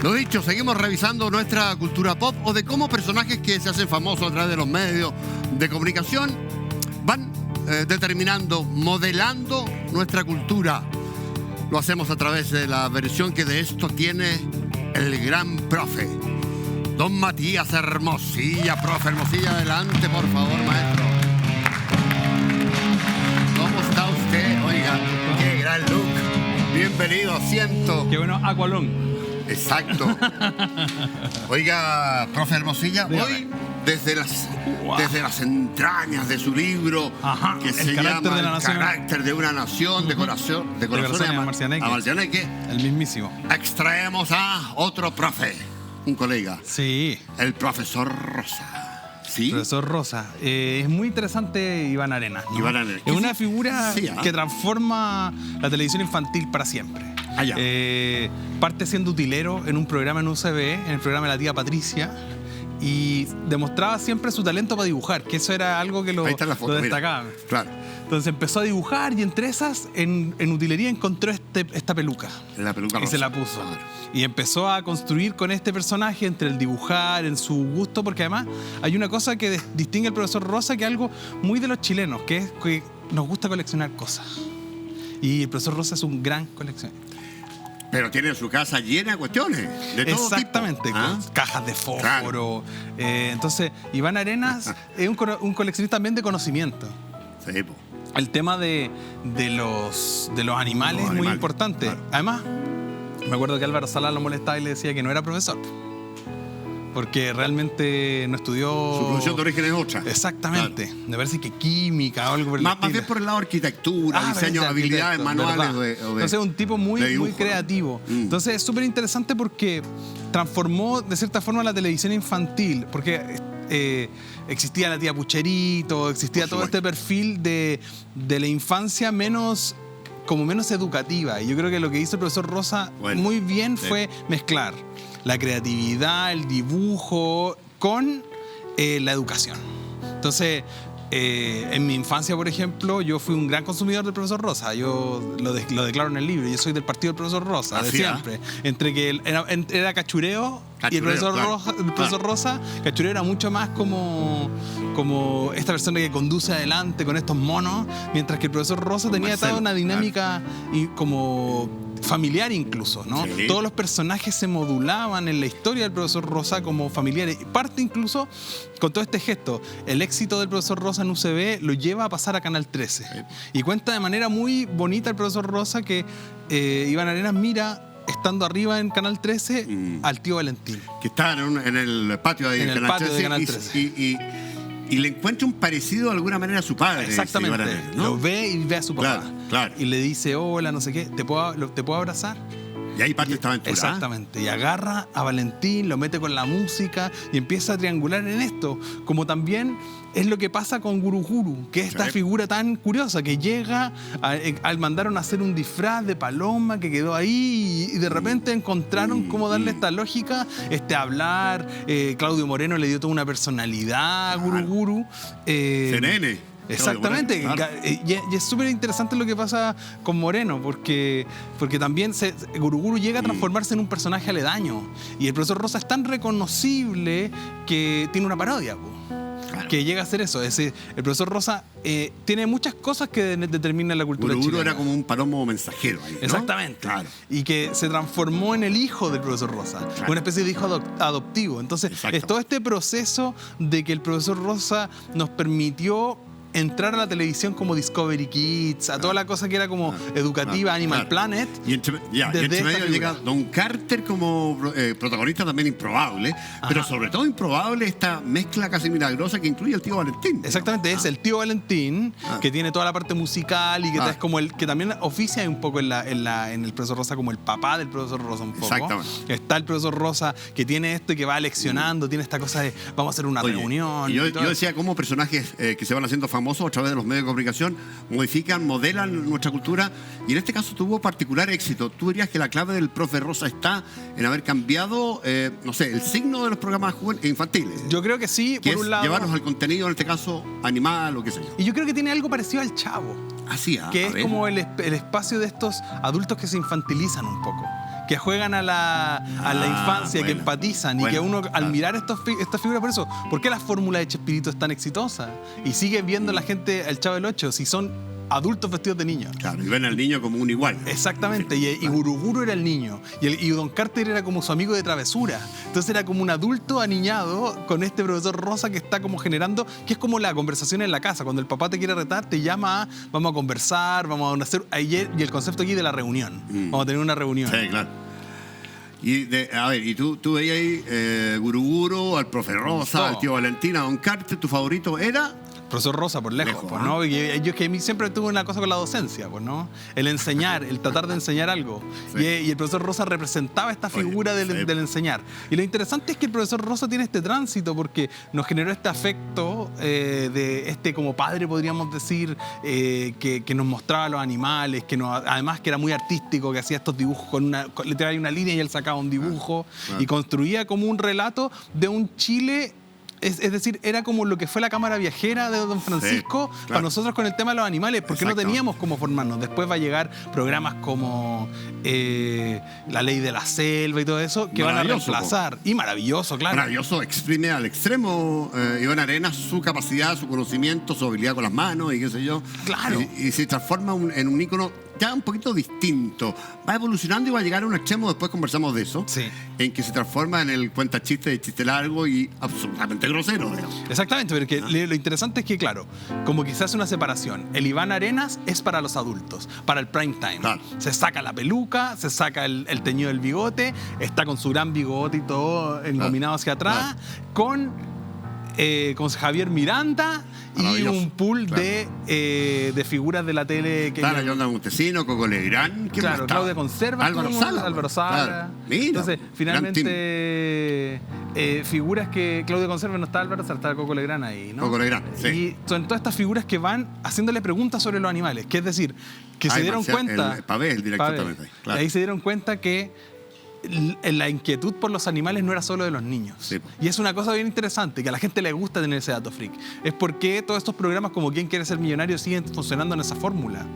Lo dicho, seguimos revisando nuestra cultura pop o de cómo personajes que se hacen famosos a través de los medios de comunicación van determinando, modelando nuestra cultura. Lo hacemos a través de la versión que de esto tiene el gran profe, don Matías Hermosilla. Profe Hermosilla, adelante, por favor, maestro. ¿Cómo está usted? Oiga, qué gran look. Bienvenido, asiento. Qué bueno, Aqualón. Exacto. Oiga, profe Hermosilla, dígame. hoy desde las entrañas de su libro, que se llama El carácter de una nación, de corazón a Marcianeque, el mismísimo. Extraemos a otro profe, un colega. Sí. El profesor Rosa. ¿Sí? Profesor Rosa. Es muy interesante Iván Arenas, ¿no? Iván Arenas. Es una figura Sí, que transforma la televisión infantil para siempre. Parte siendo utilero en un programa en UCB, en el programa de la tía Patricia, y demostraba siempre su talento para dibujar, que eso era algo que lo destacaba. Mira. Claro. Entonces empezó a dibujar y entre esas, en utilería encontró esta peluca. La peluca y rosa. se la puso. Claro. Y empezó a construir con este personaje entre el dibujar, en su gusto, porque además hay una cosa que distingue al profesor Rosa, que es algo muy de los chilenos, que es que nos gusta coleccionar cosas. Y el profesor Rosa es un gran coleccionista. Pero tiene su casa llena de cuestiones, de todo Exactamente, tipo. con cajas de fósforo. Claro. Entonces, Iván Arenas es un coleccionista también de conocimiento. Sí, po. El tema de los animales es muy importante. Claro. Además, me acuerdo que Álvaro Sala lo molestaba y le decía que no era profesor, porque realmente no estudió... Su profesión de origen es otra. Exactamente. Claro. Me parece que química o algo por el estilo. Más bien por el lado de arquitectura, diseño, habilidades manuales. Entonces es un tipo muy creativo. Entonces es súper interesante porque transformó de cierta forma la televisión infantil, porque existía la tía Pucherito, existía todo este perfil de la infancia menos educativa. Y yo creo que lo que hizo el profesor Rosa muy bien fue mezclar la creatividad, el dibujo con la educación. Entonces, en mi infancia, por ejemplo, yo fui un gran consumidor del profesor Rosa. Yo lo declaro en el libro. Yo soy del partido del profesor Rosa, de siempre. Entre que era cachureo y el profesor Rosa, cachureo era mucho más como esta persona que conduce adelante con estos monos, mientras que el profesor Rosa tenía toda una dinámica y como familiar incluso, ¿no? Sí. Todos los personajes se modulaban en la historia del profesor Rosa como familiares. Parte incluso con todo este gesto. El éxito del profesor Rosa en UCB lo lleva a pasar a Canal 13. Sí. Y cuenta de manera muy bonita el profesor Rosa que Iván Arenas mira, estando arriba en Canal 13, al tío Valentín. Que está en el patio de Canal 13. Y le encuentra un parecido de alguna manera a su padre. Exactamente. ¿No? Lo ve y ve a su papá. Claro. Y le dice, hola, no sé qué, ¿te puedo abrazar? Y ahí parte esta aventura. Exactamente. Y agarra a Valentín, lo mete con la música y empieza a triangular en esto. Como también es lo que pasa con Guru Guru, que es esta figura tan curiosa que llega, mandaron a hacer un disfraz de paloma que quedó ahí y de repente encontraron cómo darle esta lógica, hablar. Claudio Moreno le dio toda una personalidad a Guru Guru. CNN. Exactamente, y es súper interesante lo que pasa con Moreno, porque también Guru Guru llega a transformarse en un personaje aledaño, y el profesor Rosa es tan reconocible que tiene una parodia, que llega a hacer eso. El profesor Rosa tiene muchas cosas que determinan la cultura chilena. Guru era como un palomo mensajero ahí, ¿no? Exactamente. Claro. Y que se transformó en el hijo del profesor Rosa, una especie de hijo adoptivo. Entonces, es todo este proceso de que el profesor Rosa nos permitió entrar a la televisión como Discovery Kids, a toda la cosa que era como educativa, Animal Planet. Y entre medio llega Don Carter como protagonista también improbable, pero sobre todo improbable esta mezcla casi milagrosa que incluye al tío Valentín. Exactamente, es el tío Valentín, que tiene toda la parte musical y que es como el que también oficia un poco en el profesor Rosa como el papá del profesor Rosa un poco. Exactamente. Está el profesor Rosa que tiene esto y que va leccionando, tiene esta cosa de vamos a hacer una reunión. Y yo decía cómo personajes que se van haciendo famosos a través de los medios de comunicación modifican, modelan nuestra cultura, y en este caso tuvo particular éxito. ¿Tú dirías que la clave del profe Rosa está en haber cambiado, no sé, el signo de los programas infantiles? Yo creo que sí, por un lado. Llevarnos al contenido, en este caso, animal o qué sé yo. Y yo creo que tiene algo parecido al Chavo. Así, que es como el espacio de estos adultos que se infantilizan un poco. que juegan a la infancia, que empatizan y que uno al mirar estas figuras, por eso, ¿por qué la fórmula de Chespirito es tan exitosa? Y sigue viendo la gente el Chavo del Ocho si son adultos vestidos de niños. Claro, y ven al niño como un igual. Exactamente, y Guruguru era el niño, y Don Carter era como su amigo de travesura. Entonces era como un adulto aniñado con este profesor Rosa que está como generando, que es como la conversación en la casa. Cuando el papá te quiere retar, te llama, vamos a conversar, vamos a hacer ayer, y el concepto aquí de la reunión. Vamos a tener una reunión. Sí, claro. Y a ver, y tú veías ahí Guruguru, al profe Rosa, al tío Valentín, a Don Carter, ¿tu favorito era? Profesor Rosa, por lejos, pues, ¿no? Yo es que a mí siempre tuve una cosa con la docencia, pues, ¿no? El enseñar, el tratar de enseñar algo. Sí. Y el profesor Rosa representaba esta figura del enseñar. Y lo interesante es que el profesor Rosa tiene este tránsito porque nos generó este afecto de este como padre, podríamos decir, que nos mostraba los animales, además que era muy artístico, que hacía estos dibujos le traía una línea y él sacaba un dibujo y construía como un relato de un Chile. Es decir, era como lo que fue la cámara viajera de Don Francisco para nosotros con el tema de los animales, porque no teníamos cómo formarnos. Después va a llegar programas como La Ley de la Selva y todo eso, que van a reemplazar. Y maravilloso, claro. Maravilloso, exprime al extremo Iván Arenas su capacidad, su conocimiento, su habilidad con las manos y qué sé yo. Claro. Y se transforma en un ícono ya un poquito distinto. Va evolucionando y va a llegar a un extremo, después conversamos de eso, en que se transforma en el cuenta chiste de chiste largo y absolutamente grosero. Digamos. Exactamente, pero lo interesante es que, claro, como que se hace una separación. El Iván Arenas es para los adultos, para el prime time. Claro. Se saca la peluca, se saca el teñido del bigote, está con su gran bigote y todo engominado hacia atrás, con Javier Miranda y un pool de figuras de la tele. Claro, Yolanda Montesino, Coco Legrand. Claro, Claudia Conserva. Álvaro Sala. Claro. Mira, entonces, finalmente, figuras que Claudia Conserva no está Álvaro Sala, está Coco Legrand ahí, ¿no? Coco Legrand, sí. Y son todas estas figuras que van haciéndole preguntas sobre los animales. Que es decir, que se dieron cuenta... El director también. Claro. Ahí se dieron cuenta que la inquietud por los animales no era solo de los niños. Sí. Y es una cosa bien interesante, que a la gente le gusta tener ese dato freak. Es porque todos estos programas como ¿Quién quiere ser millonario? Siguen funcionando en esa fórmula.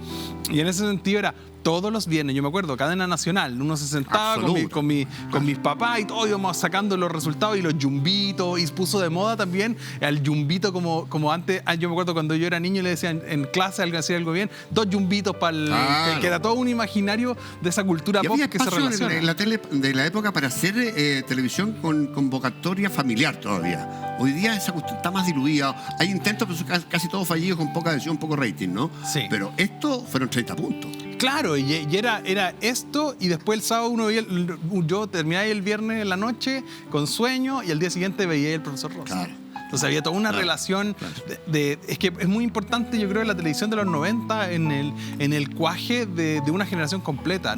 Y en ese sentido era todos los viernes, yo me acuerdo, cadena nacional, uno se sentaba con mis papás y todos íbamos sacando los resultados y los yumbitos, y puso de moda también al yumbito como antes. Yo me acuerdo cuando yo era niño le decían en clase, alguien hacía algo bien, 2 yumbitos para que era todo un imaginario de esa cultura pop que se relaciona. En la tele de la época para hacer televisión con convocatoria familiar todavía. Hoy día esa cuestión está más diluida. Hay intentos, pero casi todos fallidos, con poca adhesión, poco rating, ¿no? Sí. Pero esto fueron 30 puntos. Claro, y era esto, y después el sábado yo terminaba el viernes en la noche con sueño, y al día siguiente veía el profesor Rosa. Claro. Entonces había toda una relación es que es muy importante, yo creo, en la televisión de los 90 en el cuaje de una generación completa.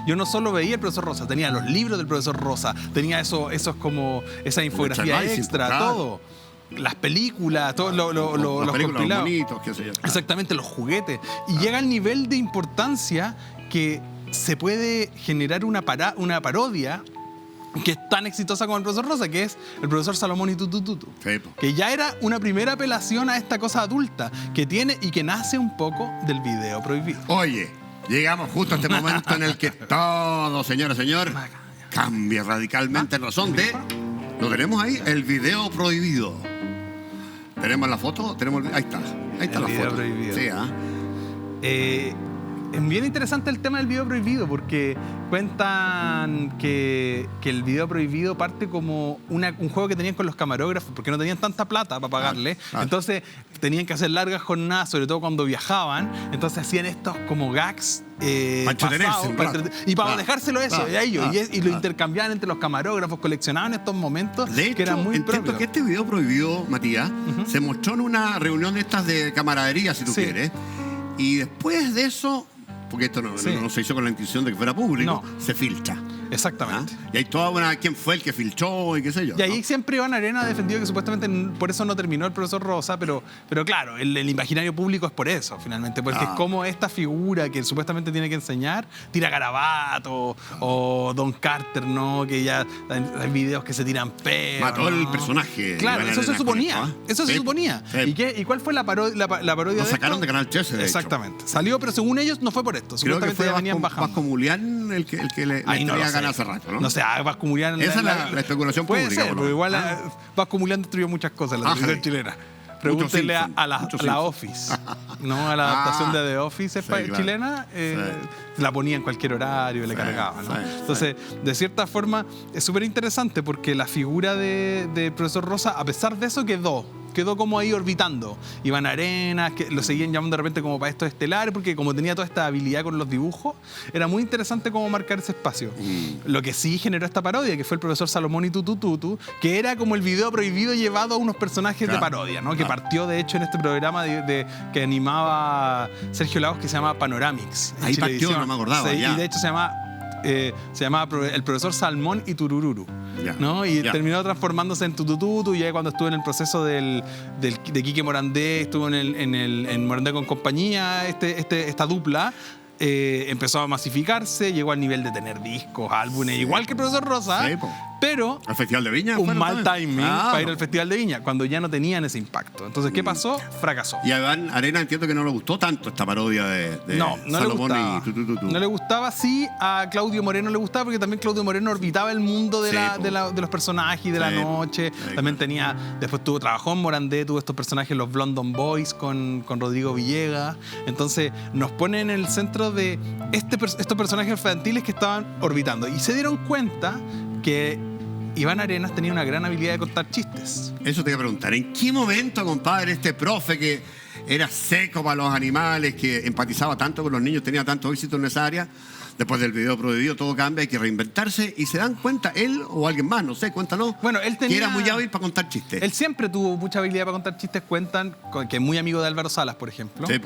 Yo no solo veía el profesor Rosa, tenía los libros del profesor Rosa, tenía esos como esa infografía extra, todo. Las películas, todos los compilados. Bonitos, qué sé yo. Exactamente, los juguetes. Y llega al nivel de importancia que se puede generar una parodia que es tan exitosa como el profesor Rosa, que es el profesor Salomón y Tutututu. Que ya era una primera apelación a esta cosa adulta que tiene y que nace un poco del video prohibido. Oye, llegamos justo a este momento en el que todo, señora, señor, cambia radicalmente en razón de... Lo tenemos ahí, el video prohibido. ¿Tenemos la foto? Ahí está la foto. Prohibido. Sí, es bien interesante el tema del video prohibido, porque cuentan que el video prohibido parte como un juego que tenían con los camarógrafos, porque no tenían tanta plata para pagarle. Entonces tenían que hacer largas jornadas, sobre todo cuando viajaban. Entonces hacían estos como gags y para dejárselo eso a ellos. Y lo intercambiaban entre los camarógrafos, coleccionaban estos momentos que eran muy propios. Que este video prohibido, Matías, se mostró en una reunión de estas de camaradería, si tú quieres. Y después de eso, porque esto no se hizo con la intención de que fuera público, se filtra. Exactamente. Y hay toda una... ¿Quién fue el que filtró y qué sé yo? Y ahí siempre Iván Arena ha defendido que supuestamente por eso no terminó el profesor Rosa, pero claro, el imaginario público es por eso, finalmente, porque es como esta figura que supuestamente tiene que enseñar, tira garabato, o Don Carter, ¿no? Que ya hay videos que se tiran peos. Mató el ¿no? personaje. Claro, eso se suponía. Eso se suponía. Sí. ¿Y cuál fue la parodia Lo de sacaron esto? de Canal 13, de Exactamente. Salió, pero según ellos no fue por esto. Creo que Supuestamente fue ya venían bajando. Vasco Mulián el que le tenía ganas hace rato, ¿no? No sé, Vasco Mulián... Esa es la especulación puede pública. ser, pero igual Vasco Mulián destruyó muchas cosas en la televisión chilena. Pregúntele a la Office, ¿no? A la adaptación de The Office chilena, la ponía en cualquier horario, le cargaba, ¿no? Entonces, de cierta forma, es súper interesante porque la figura de profesor Rosa, a pesar de eso, quedó como ahí orbitando. Iván Arenas, que lo seguían llamando de repente como para estos estelares, porque como tenía toda esta habilidad con los dibujos, era muy interesante cómo marcar ese espacio. Lo que sí generó esta parodia, que fue el profesor Salomón y Tutu, que era como el video prohibido llevado a unos personajes de parodia, ¿no? Que partió, de hecho, en este programa que animaba Sergio Lagos, que se llama Panoramix. Ahí partió, no me acordaba. Sí, y de hecho se llamaba el profesor Salmón y Turururu. ¿No? Y terminó transformándose en Tutututu. Y ya cuando estuvo en el proceso de Quique Morandé, estuvo en Morandé con compañía, esta dupla, empezó a masificarse, llegó al nivel de tener discos, álbumes, igual que el profesor Rosa, pero al Festival de Viña, un mal timing para ir al Festival de Viña, cuando ya no tenían ese impacto. Entonces, ¿qué pasó? Fracasó. Y a Iván Arena entiendo que no le gustó tanto esta parodia de Salomón y Tutututu. No le gustaba, sí, a Claudio Moreno le gustaba, porque también Claudio Moreno orbitaba el mundo de los personajes y de la noche. También trabajó en Morandé, tuvo estos personajes, los Blondon Boys, con Rodrigo Villegas. Entonces, nos pone en el centro de estos personajes infantiles que estaban orbitando. Y se dieron cuenta que Iván Arenas tenía una gran habilidad de contar chistes. Eso te iba a preguntar. ¿En qué momento, compadre, este profe que era seco para los animales, que empatizaba tanto con los niños, tenía tanto éxito en esa área, después del video prohibido todo cambia, hay que reinventarse, y se dan cuenta él o alguien más, no sé, cuéntanos, bueno, él tenía, que era muy hábil para contar chistes? Él siempre tuvo mucha habilidad para contar chistes. Cuentan que es muy amigo de Álvaro Salas, por ejemplo. Sí.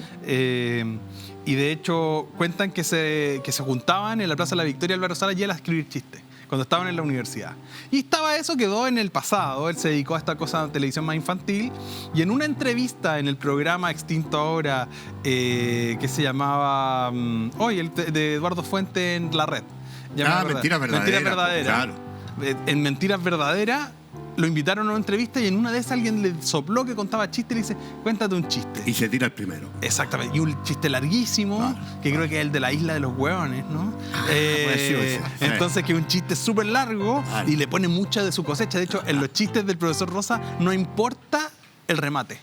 Y de hecho cuentan que se juntaban en la Plaza de la Victoria Álvaro Salas y él a escribir chistes cuando estaban en la universidad. Y eso quedó en el pasado. Él se dedicó a esta cosa de televisión más infantil, y en una entrevista en el programa extinto ahora, que se llamaba de Eduardo Fuente en La Red. Mentiras Verdaderas. Claro. En Mentiras Verdaderas lo invitaron a una entrevista, y en una de esas alguien le sopló que contaba chistes y le dice, cuéntate un chiste. Y se tira el primero. Exactamente. Y un chiste larguísimo, que creo que es el de la isla de los hueones, ¿no? Entonces, que es un chiste súper largo y le pone mucha de su cosecha. De hecho, en los chistes del profesor Rosa no importa el remate.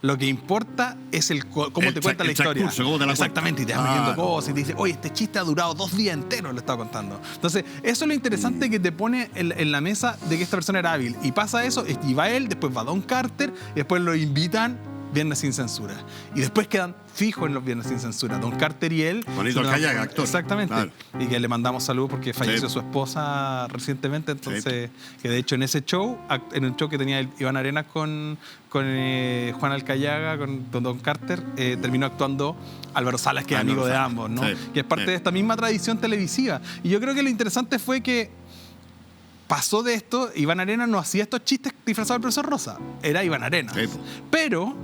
Lo que importa es cómo te cuenta la historia. Exactamente, y te vas metiendo cosas y te dice, oye, este chiste ha durado 2 días enteros, lo estaba contando. Entonces, eso es lo interesante que te pone en la mesa de que esta persona era hábil. Y pasa eso, y va él, después va Don Carter, y después lo invitan Viernes sin Censura. Y después quedan fijos en los Viernes sin Censura, Don Carter y él. Bonito Callaga, actor. Exactamente. Claro. Y que le mandamos saludos porque falleció su esposa recientemente. Entonces, que de hecho en ese show, en el show que tenía Iván Arenas con Juan Alcayaga, con Don Carter, terminó actuando Álvaro Salas, que es amigo de ambos, ¿no? Que es parte de esta misma tradición televisiva. Y yo creo que lo interesante fue que pasó de esto, Iván Arenas no hacía estos chistes disfrazados del profesor Rosa, era Iván Arenas. Pero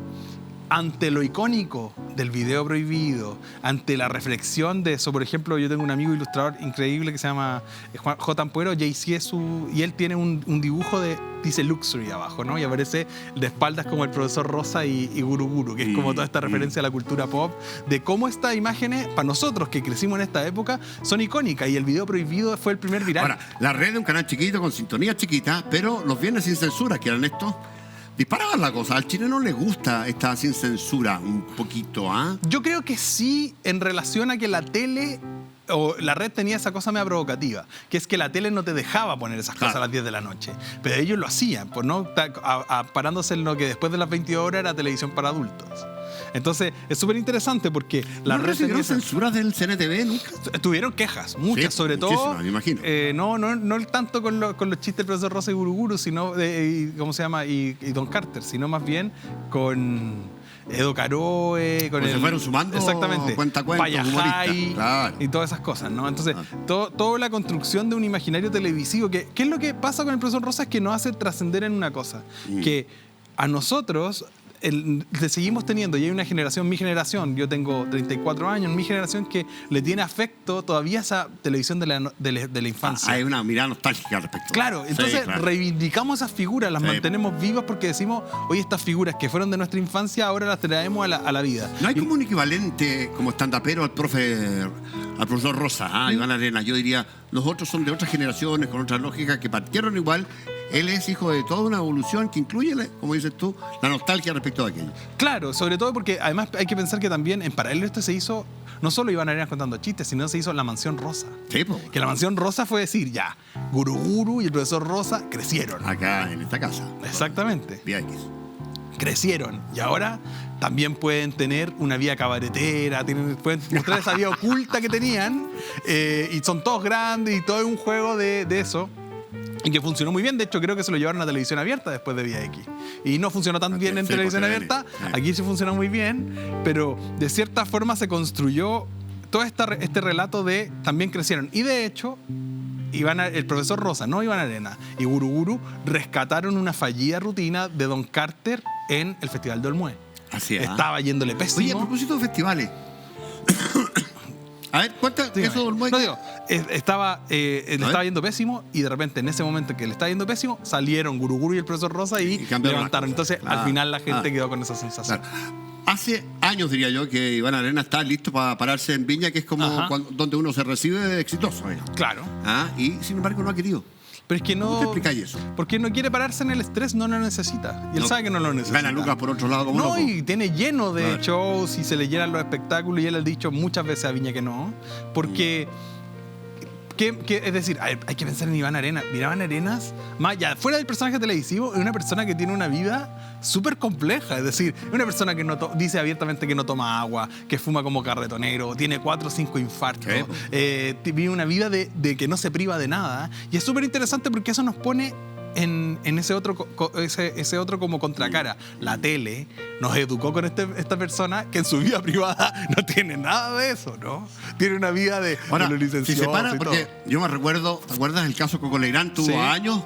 ante lo icónico del video prohibido, ante la reflexión de eso, por ejemplo, yo tengo un amigo ilustrador increíble que se llama J. Ampuero, y él tiene un dibujo dice Luxury abajo, ¿no? Y aparece de espaldas como el profesor Rosa y Guru Guru, que es como toda esta referencia a la cultura pop, de cómo estas imágenes, para nosotros que crecimos en esta época, son icónicas, y el video prohibido fue el primer viral. Ahora, La Red es un canal chiquito, con sintonía chiquita, pero los Viernes sin Censura, que eran estos, disparaban la cosa. Al chileno le gusta esta sin censura un poquito, ¿ah? Yo creo que sí, en relación a que la tele o La Red tenía esa cosa media provocativa, que es que la tele no te dejaba poner esas cosas a las 10 de la noche. Pero ellos lo hacían, pues, ¿no? Parándose en lo que después de las 22 horas era televisión para adultos. Entonces, es súper interesante porque La Red recibieron censuras del CNTV nunca. Tuvieron quejas, muchas, sobre todo. Me imagino. No tanto con los chistes del profesor Rosa y Guru Guru, sino, ¿cómo se llama? Y Don Carter, sino más bien con Edo Caroe, con pues se fueron sumando exactamente, Payajay, claro, y todas esas cosas, ¿no? Entonces, toda la construcción de un imaginario televisivo, ¿qué es lo que pasa con el profesor Rosa? Es que nos hace trascender en una cosa, que a nosotros le seguimos teniendo, y hay una generación, mi generación, yo tengo 34 años, mi generación que le tiene afecto todavía a esa televisión de la infancia. Hay una mirada nostálgica al respecto. Claro, entonces reivindicamos esas figuras, las mantenemos vivas porque decimos, oye, estas figuras que fueron de nuestra infancia ahora las traemos a la vida. No hay como un equivalente como estandapero al profesor Rosa, Iván Arenas. Yo diría, los otros son de otras generaciones, con otras lógicas, que partieron igual. Él es hijo de toda una evolución que incluye, como dices tú, la nostalgia respecto a aquello. Claro, sobre todo porque además hay que pensar que también en paralelo esto se hizo, no solo Iván Arenas contando chistes, sino se hizo La Mansión Rosa. Sí, pues. Que La Mansión Rosa fue decir, ya, Guru Guru y el profesor Rosa crecieron. Acá, en esta casa. Exactamente. VX. Crecieron. Y ahora también pueden tener una vida cabaretera, pueden mostrar esa vida oculta que tenían, y son todos grandes y todo es un juego de eso. Y que funcionó muy bien. De hecho, creo que se lo llevaron a televisión abierta después de Vía X. Y no funcionó tan bien en televisión abierta. Aquí sí funcionó muy bien. Pero de cierta forma se construyó todo este relato de también crecieron. Y de hecho, el profesor Rosa, no Iván Arenas, y Guru Guru rescataron una fallida rutina de Don Carter en el Festival de Olmué. Así es. Estaba yéndole pésimo. Oye, a propósito de festivales. A ver, ¿cuántas? Eso Olmué. No digo, le estaba yendo pésimo y de repente en ese momento que le estaba yendo pésimo salieron Guru Guru y el profesor Rosa y levantaron. Entonces al final la gente quedó con esa sensación. Claro. Hace años, diría yo, que Iván Arenas está listo para pararse en Viña, que es como donde uno se recibe exitoso. Claro. Y sin embargo no ha querido. Pero es que no. ¿Cómo te explicáis eso? Porque no quiere pararse en el estrés, no lo necesita. Y él sabe que no lo necesita. Gana lucas por otro lado, como no, y tiene lleno de shows y se le llenan los espectáculos y él ha dicho muchas veces a Viña que no. Porque. Es decir, hay que pensar en Iván Arenas. Iván Arenas, más allá, fuera del personaje televisivo, es una persona que tiene una vida súper compleja. Es decir, es una persona que dice abiertamente que no toma agua, que fuma como carretonero, tiene 4 o 5 infartos, vive una vida de que no se priva de nada. Y es súper interesante porque eso nos pone en ese otro como contracara. La tele nos educó con esta persona que en su vida privada no tiene nada de eso, ¿no? Tiene una vida de los licenciados. Si se para, porque yo me recuerdo, ¿te acuerdas el caso Coco Legrand? Tuvo años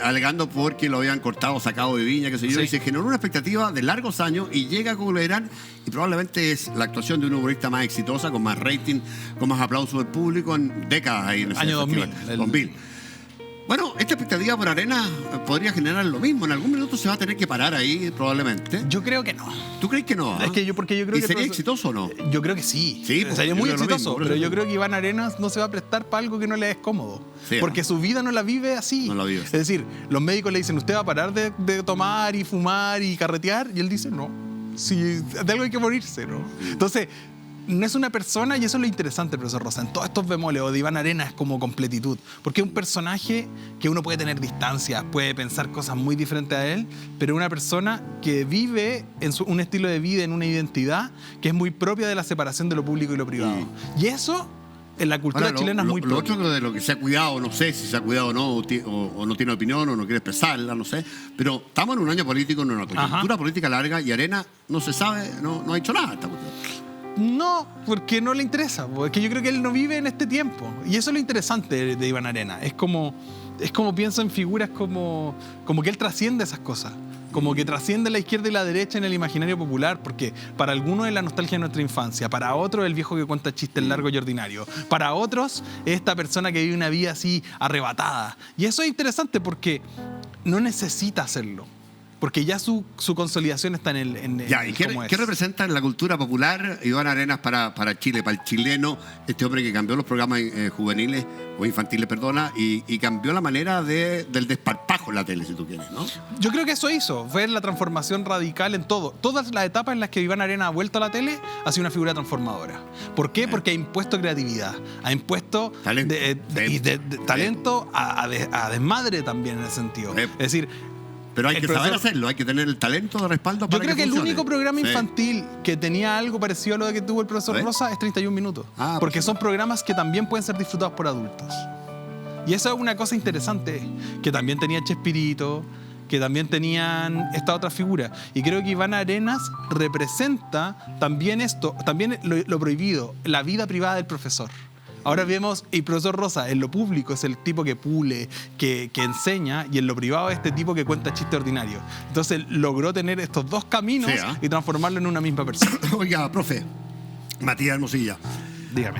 alegando porque lo habían cortado, sacado de Viña, qué sé yo, y se generó una expectativa de largos años y llega Coco Legrand y probablemente es la actuación de un humorista más exitosa, con más rating, con más aplauso del público en décadas ahí en ese año festival. 2000. Bueno, esta expectativa por Arenas podría generar lo mismo. En algún minuto se va a tener que parar ahí, probablemente. Yo creo que no. ¿Tú crees que no? Es que porque yo creo ¿Y sería exitoso o no? Yo creo que sí. Sería muy exitoso, pero yo creo que Iván Arenas no se va a prestar para algo que no le es cómodo. Porque su vida no la vive así. No la vive. Es decir, los médicos le dicen, ¿usted va a parar de tomar y fumar y carretear? Y él dice, no. Si de algo hay que morirse, ¿no? Entonces, no es una persona, y eso es lo interesante, profesor Rosa, en todos estos bemoles, o de Iván Arenas como completitud, porque es un personaje que uno puede tener distancia, puede pensar cosas muy diferentes a él, pero es una persona que vive en un estilo de vida, en una identidad que es muy propia de la separación de lo público y lo privado. Y eso en la cultura chilena es muy propio. Lo otro de lo que se ha cuidado, no sé si se ha cuidado o no, o no tiene opinión, o no quiere expresarla, no sé, pero estamos en un año político, en una coyuntura política larga, y Arenas no se sabe, no ha hecho nada esta cuestión. No, porque no le interesa, porque yo creo que él no vive en este tiempo. Y eso es lo interesante de Iván Arenas. Es como pienso en figuras como que él trasciende esas cosas. Como que trasciende la izquierda y la derecha en el imaginario popular, porque para algunos es la nostalgia de nuestra infancia, para otros el viejo que cuenta chistes largos y ordinarios, para otros es esta persona que vive una vida así arrebatada. Y eso es interesante porque no necesita hacerlo. Porque ya su consolidación está en ¿Y qué representa en la cultura popular Iván Arenas para Chile, para el chileno, este hombre que cambió los programas juveniles o infantiles, perdona, y cambió la manera del desparpajo en la tele, si tú quieres, ¿no? Yo creo que eso hizo, ver la transformación radical en todo. Todas las etapas en las que Iván Arenas ha vuelto a la tele ha sido una figura transformadora. ¿Por qué? Porque ha impuesto creatividad, ha impuesto talento a desmadre también en ese sentido. Es decir, pero hay que saber hacerlo, hay que tener el talento de respaldo para yo creo que el único programa infantil que tenía algo parecido a lo que tuvo el profesor Rosa es 31 minutos. Porque son programas que también pueden ser disfrutados por adultos. Y eso es una cosa interesante, que también tenía Chespirito, que también tenían esta otra figura. Y creo que Iván Arenas representa también esto, también lo prohibido, la vida privada del profesor. Ahora vemos, el profesor Rosa en lo público es el tipo que pule, que enseña, y en lo privado es este tipo que cuenta chistes ordinarios. Entonces logró tener estos dos caminos y transformarlo en una misma persona. Oiga, profe, Matías Hermosilla. Dígame.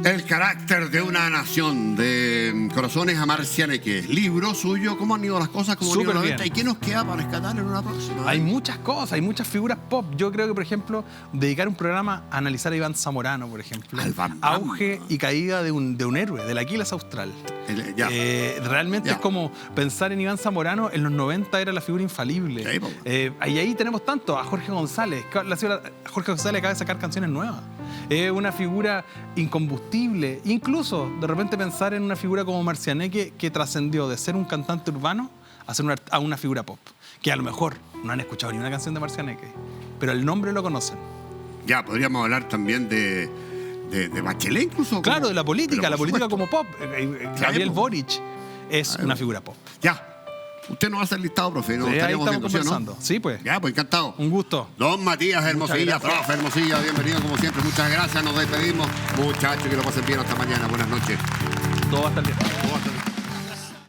El carácter de una nación, de Corazones a Marcianeque. Libro suyo, ¿cómo han ido las cosas? ¿Cómo han ido las ventas? ¿Y qué nos queda para rescatar en una próxima? Hay muchas cosas, hay muchas figuras pop. Yo creo que, por ejemplo, dedicar un programa a analizar a Iván Zamorano, por ejemplo. Auge y caída de un héroe, del Aquiles Austral. Realmente es como pensar en Iván Zamorano, en los 90 era la figura infalible. Ahí tenemos tanto, a Jorge González. Jorge González acaba de sacar canciones nuevas. Es una figura incombustible. Incluso, de repente, pensar en una figura como Marcianeque, que trascendió de ser un cantante urbano a una figura pop. Que a lo mejor no han escuchado ni una canción de Marcianeque, pero el nombre lo conocen. Ya, podríamos hablar también de Bachelet incluso. Claro, de la política como pop. Gabriel Boric es una figura pop. Ya. Usted nos va a hacer listado, profe. Nos estaríamos viendo, conversando. ¿Sí, no? Sí, pues. Ya, pues encantado. Un gusto. Don Matías Hermosilla, profe Hermosilla, bienvenido como siempre. Muchas gracias, nos despedimos. Muchachos, que lo pasen bien hasta mañana. Buenas noches. Todo va a estar bien.